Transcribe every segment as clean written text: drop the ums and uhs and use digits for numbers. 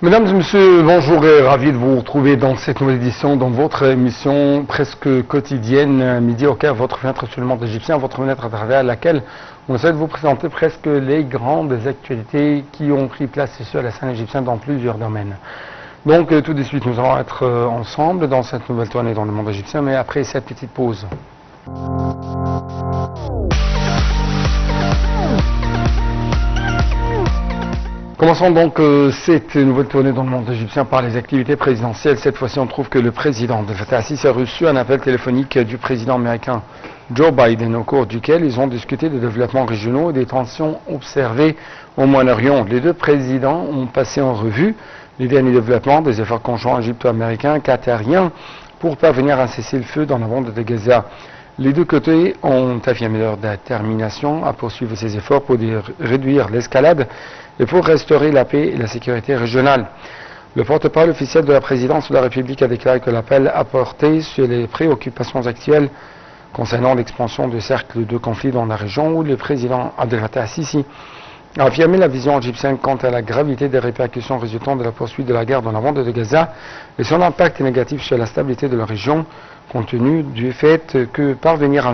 Mesdames et messieurs, bonjour et ravi de vous retrouver dans cette nouvelle édition, dans votre émission presque quotidienne, Midi au Caire, votre fenêtre sur le monde égyptien, votre fenêtre à travers laquelle on essaie de vous présenter presque les grandes actualités qui ont pris place sur la scène égyptienne dans plusieurs domaines. Donc tout de suite, nous allons être ensemble dans cette nouvelle tournée dans le monde égyptien, mais après cette petite pause. Commençons donc cette nouvelle tournée dans le monde égyptien par les activités présidentielles. Cette fois-ci, on trouve que le président Abdel Fattah al-Sisi a reçu un appel téléphonique du président américain Joe Biden, au cours duquel ils ont discuté des développements régionaux et des tensions observées au Moyen-Orient. Les deux présidents ont passé en revue les derniers développements des efforts conjoints égypto-américains, qatariens, pour parvenir à cesser le feu dans la bande de Gaza. Les deux côtés ont affirmé leur détermination à poursuivre ces efforts pour réduire l'escalade et pour restaurer la paix et la sécurité régionale. Le porte-parole officiel de la présidence de la République a déclaré que l'appel a porté sur les préoccupations actuelles concernant l'expansion de cercles de conflits dans la région, où le président Abdel Fattah al-Sisi a affirmé la vision égyptienne quant à la gravité des répercussions résultant de la poursuite de la guerre dans la bande de Gaza et son impact négatif sur la stabilité de la région, compte tenu du fait que parvenir à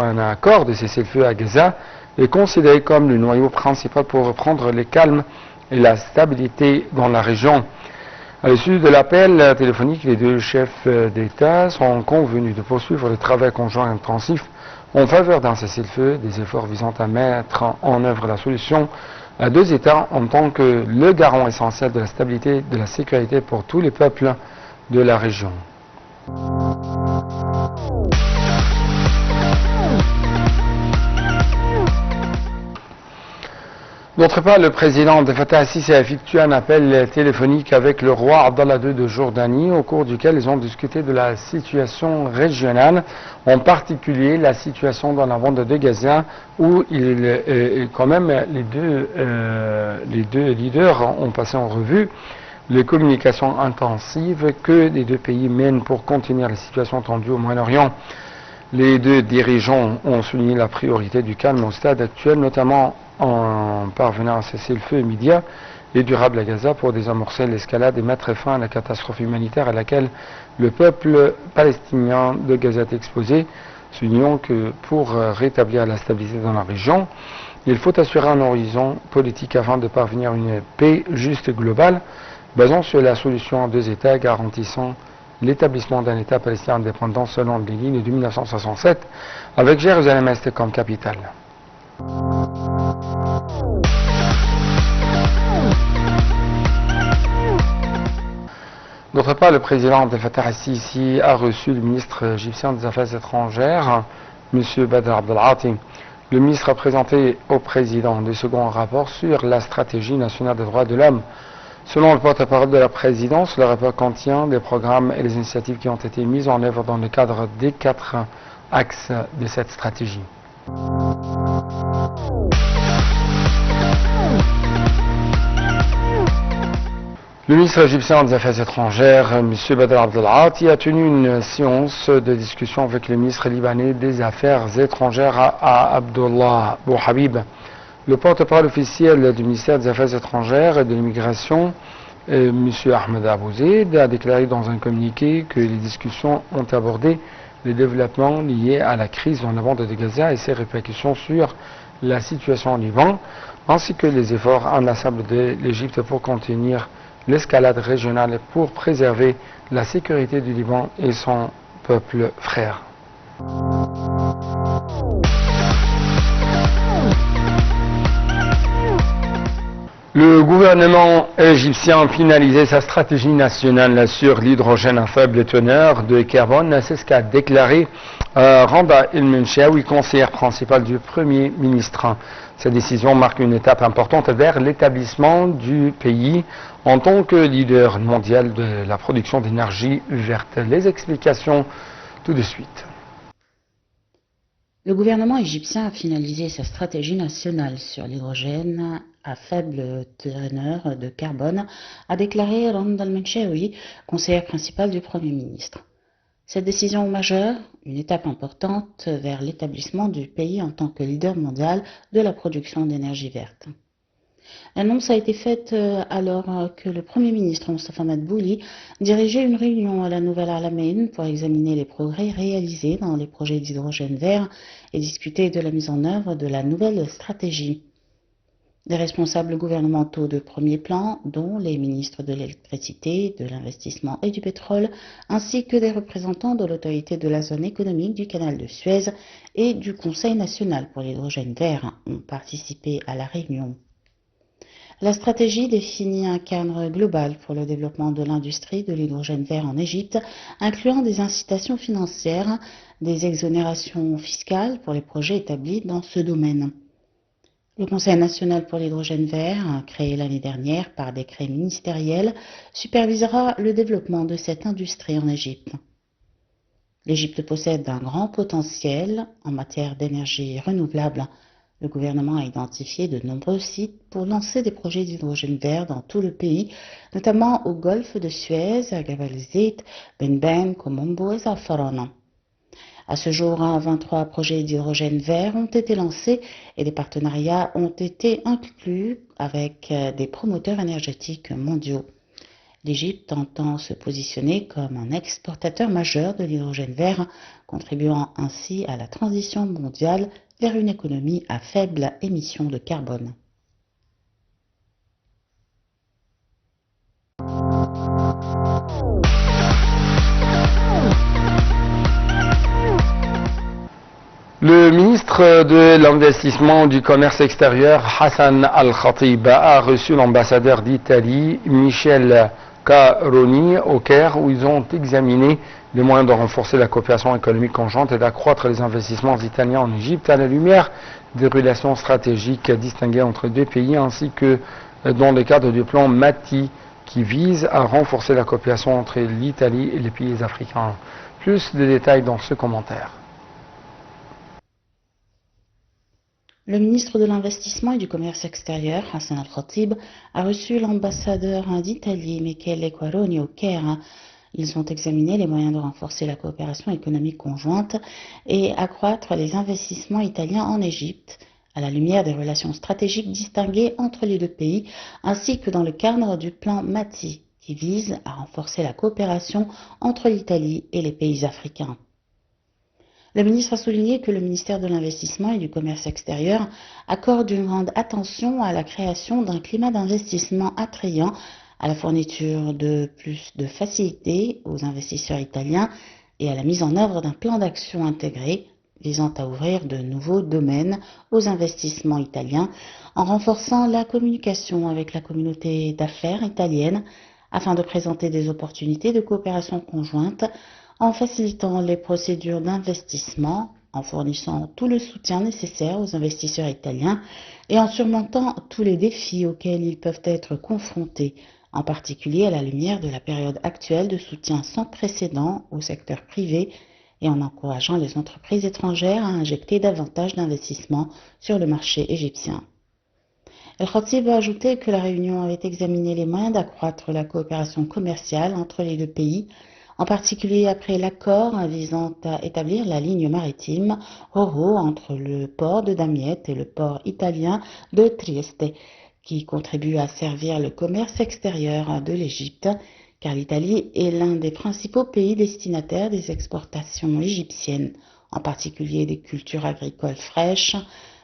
un accord de cessez-le-feu à Gaza est considéré comme le noyau principal pour reprendre le calme et la stabilité dans la région. À l'issue de l'appel téléphonique, les deux chefs d'État sont convenus de poursuivre le travail conjoint intensif en faveur d'un cessez-le-feu, des efforts visant à mettre en œuvre la solution à deux États en tant que le garant essentiel de la stabilité et de la sécurité pour tous les peuples de la région. D'autre part, le président Abdel Fattah al-Sisi a effectué un appel téléphonique avec le roi Abdallah II de Jordanie, au cours duquel ils ont discuté de la situation régionale, en particulier la situation dans la bande de Gaza, où les deux leaders ont passé en revue les communications intensives que les deux pays mènent pour contenir la situation tendue au Moyen-Orient. Les deux dirigeants ont souligné la priorité du calme au stade actuel, notamment en parvenant à cesser le feu immédiat et durable à Gaza pour désamorcer l'escalade et mettre fin à la catastrophe humanitaire à laquelle le peuple palestinien de Gaza est exposé. Soulignons que pour rétablir la stabilité dans la région, il faut assurer un horizon politique afin de parvenir à une paix juste et globale, basant sur la solution à deux États garantissant l'établissement d'un État palestinien indépendant selon les lignes de 1967, avec Jérusalem-Est comme capitale. D'autre part, le président Abdel Fattah al-Sisi a reçu le ministre égyptien des Affaires étrangères, M. Badr Abdel Ati. Le ministre a présenté au président le second rapport sur la stratégie nationale des droits de l'homme. Selon le porte-parole de la présidence, le rapport contient les programmes et les initiatives qui ont été mises en œuvre dans le cadre des 4 axes de cette stratégie. Le ministre égyptien des Affaires étrangères, M. Badr Abdel Ati, a tenu une séance de discussion avec le ministre libanais des Affaires étrangères à Abdullah Bouhabib. Le porte-parole officiel du ministère des Affaires étrangères et de l'immigration, M. Ahmed Abouzeid, a déclaré dans un communiqué que les discussions ont abordé les développements liés à la crise dans la bande de Gaza et ses répercussions sur la situation au Liban, ainsi que les efforts inlassables de l'Égypte pour contenir l'escalade régionale et pour préserver la sécurité du Liban et son peuple frère. Le gouvernement égyptien a finalisé sa stratégie nationale sur l'hydrogène à faible teneur de carbone. C'est ce qu'a déclaré Randa El-Menchaoui, conseillère principale du Premier ministre. Cette décision marque une étape importante vers l'établissement du pays en tant que leader mondial de la production d'énergie verte. Les explications tout de suite. Le gouvernement égyptien a finalisé sa stratégie nationale sur l'hydrogène à faible teneur de carbone, a déclaré Randa El-Menchaoui, conseillère principale du Premier ministre. Cette décision majeure, une étape importante vers l'établissement du pays en tant que leader mondial de la production d'énergie verte. L'annonce a été faite alors que le Premier ministre Mostafa Madbouli dirigeait une réunion à la Nouvelle Alamein pour examiner les progrès réalisés dans les projets d'hydrogène vert et discuter de la mise en œuvre de la nouvelle stratégie. Les responsables gouvernementaux de premier plan, dont les ministres de l'électricité, de l'investissement et du pétrole, ainsi que des représentants de l'autorité de la zone économique du canal de Suez et du Conseil national pour l'hydrogène vert, ont participé à la réunion. La stratégie définit un cadre global pour le développement de l'industrie de l'hydrogène vert en Égypte, incluant des incitations financières, des exonérations fiscales pour les projets établis dans ce domaine. Le Conseil national pour l'hydrogène vert, créé l'année dernière par décret ministériel, supervisera le développement de cette industrie en Égypte. L'Égypte possède un grand potentiel en matière d'énergie renouvelable. Le gouvernement a identifié de nombreux sites pour lancer des projets d'hydrogène vert dans tout le pays, notamment au golfe de Suez, à Gabal Zit, Ben Ben, Komombo et Zafarana. À ce jour, 23 projets d'hydrogène vert ont été lancés et des partenariats ont été inclus avec des promoteurs énergétiques mondiaux. L'Égypte entend se positionner comme un exportateur majeur de l'hydrogène vert, contribuant ainsi à la transition mondiale vers une économie à faible émission de carbone. Le ministre de l'Investissement du Commerce extérieur, Hassan Al-Khatib, a reçu l'ambassadeur d'Italie, Michel Caroni, au Caire, où ils ont examiné les moyens de renforcer la coopération économique conjointe et d'accroître les investissements italiens en Égypte à la lumière des relations stratégiques distinguées entre deux pays, ainsi que dans le cadre du plan MATI, qui vise à renforcer la coopération entre l'Italie et les pays africains. Plus de détails dans ce commentaire. Le ministre de l'Investissement et du Commerce extérieur, Hassan Al-Khatib, a reçu l'ambassadeur d'Italie, Michele Quaroni, au Caire. Ils ont examiné les moyens de renforcer la coopération économique conjointe et accroître les investissements italiens en Égypte, à la lumière des relations stratégiques distinguées entre les deux pays, ainsi que dans le cadre du plan MATI, qui vise à renforcer la coopération entre l'Italie et les pays africains. Le ministre a souligné que le ministère de l'Investissement et du Commerce extérieur accorde une grande attention à la création d'un climat d'investissement attrayant, à la fourniture de plus de facilités aux investisseurs italiens et à la mise en œuvre d'un plan d'action intégré visant à ouvrir de nouveaux domaines aux investissements italiens en renforçant la communication avec la communauté d'affaires italienne afin de présenter des opportunités de coopération conjointe en facilitant les procédures d'investissement, en fournissant tout le soutien nécessaire aux investisseurs italiens et en surmontant tous les défis auxquels ils peuvent être confrontés, en particulier à la lumière de la période actuelle de soutien sans précédent au secteur privé et en encourageant les entreprises étrangères à injecter davantage d'investissements sur le marché égyptien. El-Khatib a ajouté que la réunion avait examiné les moyens d'accroître la coopération commerciale entre les deux pays, en particulier après l'accord visant à établir la ligne maritime Roro entre le port de Damiette et le port italien de Trieste, qui contribue à servir le commerce extérieur de l'Égypte, car l'Italie est l'un des principaux pays destinataires des exportations égyptiennes, en particulier des cultures agricoles fraîches,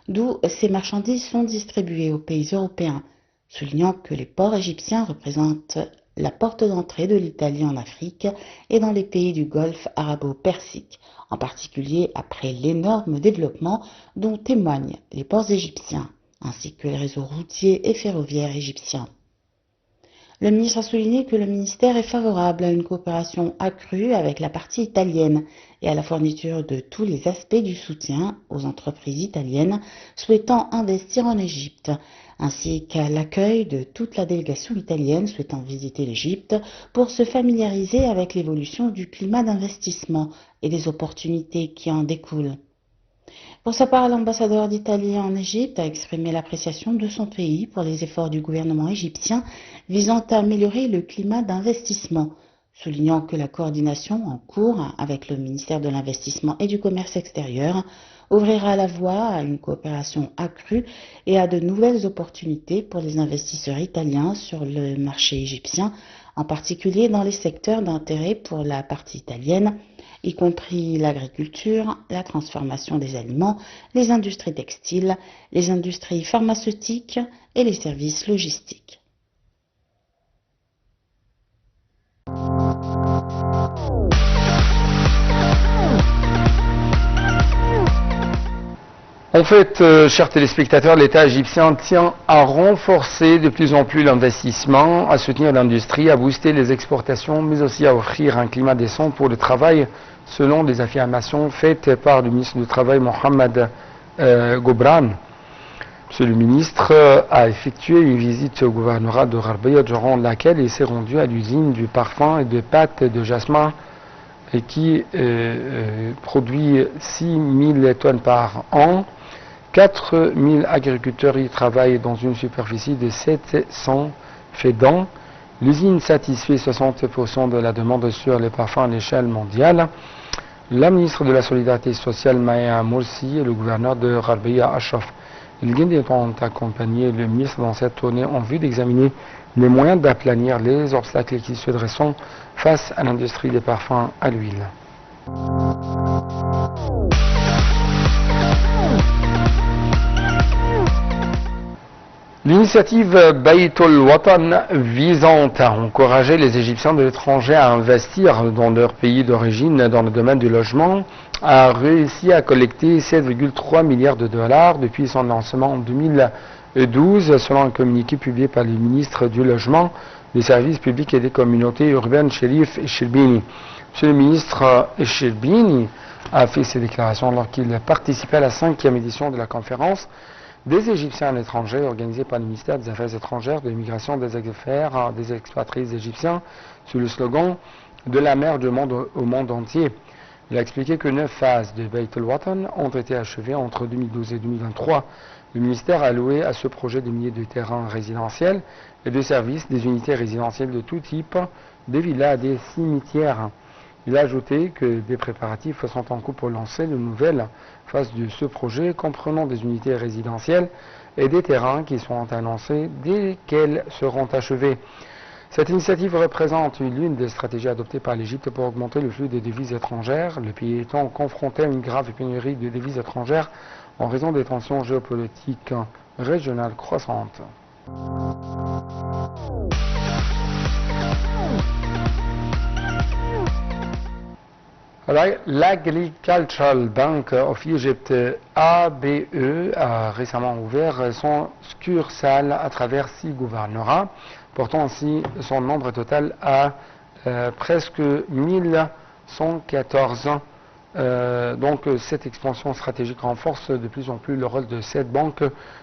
d'où ces marchandises sont distribuées aux pays européens, soulignant que les ports égyptiens représentent la porte d'entrée de l'Italie en Afrique et dans les pays du Golfe arabo-persique, en particulier après l'énorme développement dont témoignent les ports égyptiens, ainsi que les réseaux routiers et ferroviaires égyptiens. Le ministre a souligné que le ministère est favorable à une coopération accrue avec la partie italienne et à la fourniture de tous les aspects du soutien aux entreprises italiennes souhaitant investir en Égypte, ainsi qu'à l'accueil de toute la délégation italienne souhaitant visiter l'Égypte pour se familiariser avec l'évolution du climat d'investissement et des opportunités qui en découlent. Pour sa part, l'ambassadeur d'Italie en Égypte a exprimé l'appréciation de son pays pour les efforts du gouvernement égyptien visant à améliorer le climat d'investissement, soulignant que la coordination en cours avec le ministère de l'Investissement et du Commerce extérieur ouvrira la voie à une coopération accrue et à de nouvelles opportunités pour les investisseurs italiens sur le marché égyptien, en particulier dans les secteurs d'intérêt pour la partie italienne, y compris l'agriculture, la transformation des aliments, les industries textiles, les industries pharmaceutiques et les services logistiques. En fait, chers téléspectateurs, l'État égyptien tient à renforcer de plus en plus l'investissement, à soutenir l'industrie, à booster les exportations, mais aussi à offrir un climat décent pour le travail, selon des affirmations faites par le ministre du Travail, Mohamed Gobran. Monsieur le ministre a effectué une visite au gouvernorat de Gharbia, durant laquelle il s'est rendu à l'usine du parfum et de pâte de jasmin qui produit 6 000 tonnes par an. 4 000 agriculteurs y travaillent dans une superficie de 700 fédans. L'usine satisfait 60% de la demande sur les parfums à l'échelle mondiale. La ministre de la Solidarité sociale, Maya Morsi, et le gouverneur de Gharbia, Ashraf El-Guindi, ont accompagné le ministre dans cette tournée en vue d'examiner les moyens d'aplanir les obstacles qui se dressent face à l'industrie des parfums à l'huile. L'initiative Baytul Watan, visant à encourager les Égyptiens de l'étranger à investir dans leur pays d'origine dans le domaine du logement, a réussi à collecter 7,3 milliards de dollars depuis son lancement en 2012, selon un communiqué publié par le ministre du Logement, des Services publics et des communautés urbaines, Cherif Eshrbini. Monsieur le ministre Eshrbini a fait ces déclarations alors qu'il participait à la 5e édition de la conférence des Égyptiens à l'étranger, organisée par le ministère des Affaires étrangères, de l'immigration, des affaires des expatriés égyptiens, sous le slogan « De la mer du monde au monde entier ». Il a expliqué que 9 phases de Baytul Watan ont été achevées entre 2012 et 2023. Le ministère a alloué à ce projet des milliers de terrains résidentiels et de services, des unités résidentielles de tout type, des villas, des cimetières. Il a ajouté que des préparatifs sont en cours pour lancer de nouvelles phases de ce projet, comprenant des unités résidentielles et des terrains qui sont annoncés, desquels seront achevés. Cette initiative représente l'une des stratégies adoptées par l'Égypte pour augmenter le flux des devises étrangères, le pays étant confronté à une grave pénurie de devises étrangères en raison des tensions géopolitiques régionales croissantes. L'Agricultural Bank of Egypt, ABE, a récemment ouvert son succursale à travers 6 gouvernorats, portant ainsi son nombre total à presque 1114. Donc cette expansion stratégique renforce de plus en plus le rôle de cette banque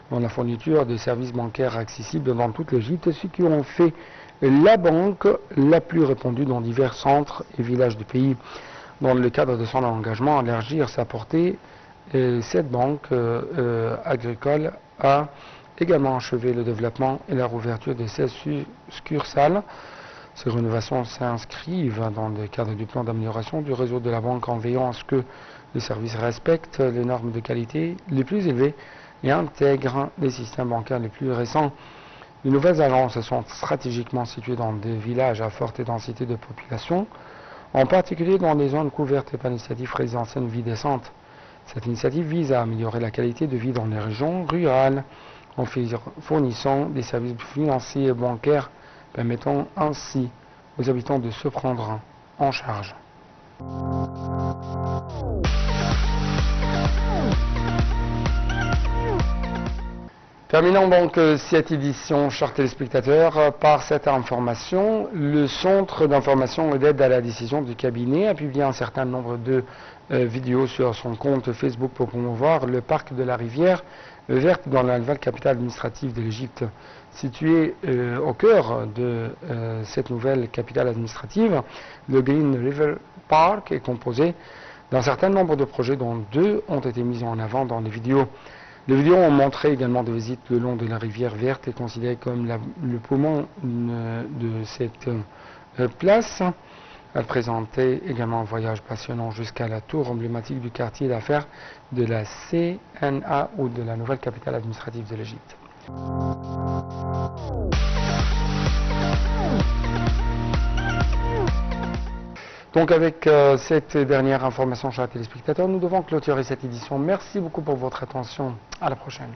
dans la fourniture de services bancaires accessibles dans toute l'Égypte, ce qui en fait la banque la plus répandue dans divers centres et villages du pays. Dans le cadre de son engagement à élargir sa portée, cette banque agricole a également achevé le développement et la rouverture de 16 succursales. Ces rénovations s'inscrivent dans le cadre du plan d'amélioration du réseau de la banque en veillant à ce que les services respectent les normes de qualité les plus élevées et intègrent les systèmes bancaires les plus récents. Les nouvelles agences sont stratégiquement situées dans des villages à forte densité de population, en particulier dans les zones couvertes par l'initiative résidentielle Vie décente. Cette initiative vise à améliorer la qualité de vie dans les régions rurales en fournissant des services financiers et bancaires permettant ainsi aux habitants de se prendre en charge. Terminons donc cette édition, chers téléspectateurs, par cette information. Le Centre d'information et d'aide à la décision du cabinet a publié un certain nombre de vidéos sur son compte Facebook pour promouvoir le parc de la rivière verte dans la nouvelle capitale administrative de l'Égypte. Situé au cœur de cette nouvelle capitale administrative, le Green River Park est composé d'un certain nombre de projets dont 2 ont été mis en avant dans les vidéos. Les vidéos ont montré également des visites le long de la rivière verte et considérée comme le poumon de cette place. Elle présentait également un voyage passionnant jusqu'à la tour emblématique du quartier d'affaires de la CNA ou de la nouvelle capitale administrative de l'Égypte. Donc avec cette dernière information, chers téléspectateurs, nous devons clôturer cette édition. Merci beaucoup pour votre attention. À la prochaine.